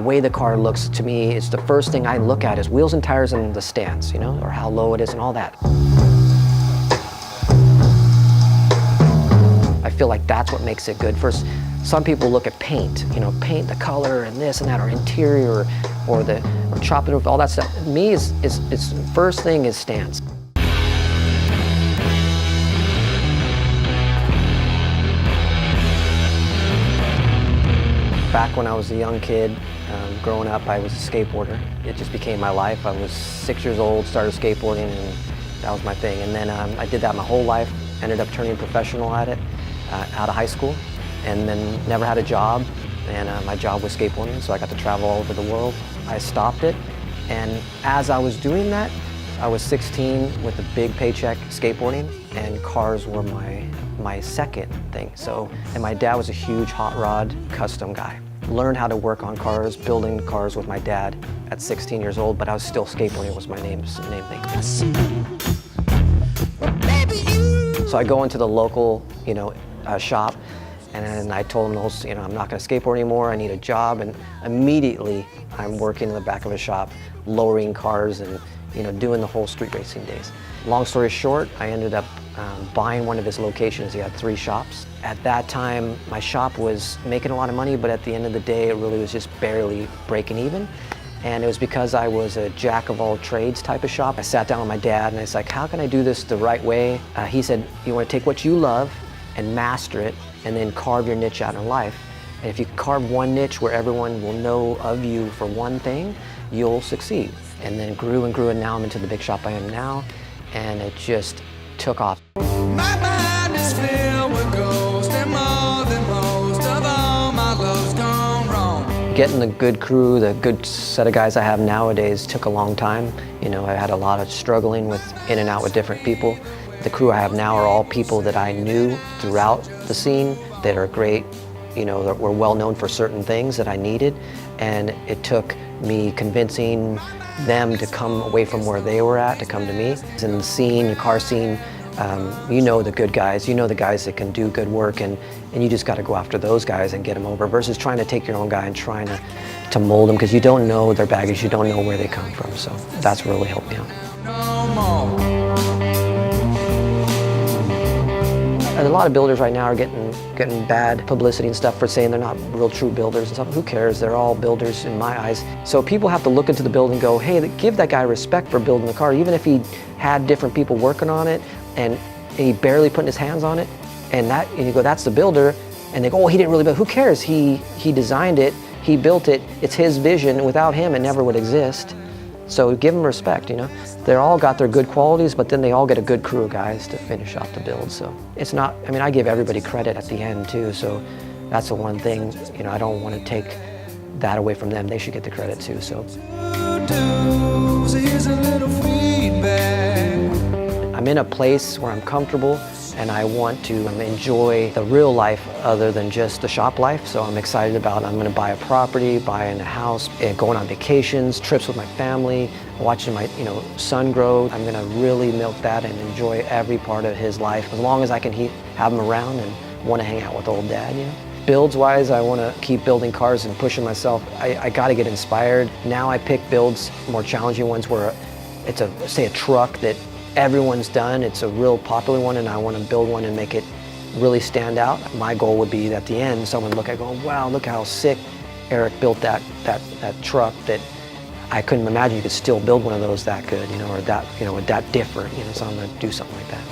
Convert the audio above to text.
way the car looks to me is the first thing I look at is wheels and tires and the stance, you know, or how low it is and all that. I feel like that's what makes it good. First, some people look at paint, you know, paint, the color and this and that, or interior, or chopping roof, all that stuff. Me is first thing is stance. Back when I was a young kid, growing up, I was a skateboarder. It just became my life. I was 6 years old, started skateboarding, and that was my thing. And then I did that my whole life, ended up turning professional at it out of high school, and then never had a job. And my job was skateboarding, so I got to travel all over the world. I stopped it, and as I was doing that, I was 16 with a big paycheck skateboarding, and cars were my second thing. And my dad was a huge hot rod custom guy. Learned how to work on cars, building cars with my dad at 16 years old, but I was still skateboarding was my name thing. So I go into the local, you know, shop, and then I told him, you know, I'm not going to skateboard anymore. I need a job, and immediately I'm working in the back of a shop, lowering cars and, you know, doing the whole street racing days. Long story short, I ended up buying one of his locations. He had 3 shops. At that time, my shop was making a lot of money, but at the end of the day, it really was just barely breaking even. And it was because I was a jack of all trades type of shop. I sat down with my dad and I was like, how can I do this the right way? He said, you want to take what you love and master it, and then carve your niche out in life. And if you carve one niche where everyone will know of you for one thing, you'll succeed. And then grew and grew, and now I'm into the big shop I am now, and it just took off. My mind is filled with ghosts, and more than most of all my love's gone wrong. Getting the good crew, the good set of guys I have nowadays took a long time. You know, I had a lot of struggling with in and out with different people. The crew I have now are all people that I knew throughout the scene that are great, you know, that were well known for certain things that I needed, and it took me convincing them to come away from where they were at to come to me. In the scene, the car scene, you know the good guys, you know the guys that can do good work, and you just got to go after those guys and get them over versus trying to take your own guy and trying to mold them, because you don't know their baggage, you don't know where they come from. So that's really helped me out. No more. And a lot of builders right now are getting bad publicity and stuff for saying they're not real true builders and stuff. Who cares? They're all builders in my eyes. So people have to look into the build and go, hey, give that guy respect for building the car, even if he had different people working on it and he barely putting his hands on it. And you go, that's the builder. And they go, oh, he didn't really build. Who cares? He designed it. He built it. It's his vision. Without him, it never would exist. So give them respect, you know. They all got their good qualities, but then they all get a good crew of guys to finish off the build. So it's not, I mean, I give everybody credit at the end too. So that's the one thing, you know, I don't want to take that away from them. They should get the credit too, so. I'm in a place where I'm comfortable, and I want to enjoy the real life other than just the shop life. So I'm excited about, I'm going to buy a property, buying a house, and going on vacations, trips with my family, watching my son grow. I'm going to really milk that and enjoy every part of his life as long as I can have him around and want to hang out with old dad, you know. Builds wise, I want to keep building cars and pushing myself. I got to get inspired. Now I pick builds, more challenging ones where it's say a truck that everyone's done, it's a real popular one, and I want to build one and make it really stand out. My goal would be at the end, someone look at it, go, wow, look how sick Eric built that truck, that I couldn't imagine you could still build one of those that good, you know, or that, you know, that different, you know, so I'm going to do something like that.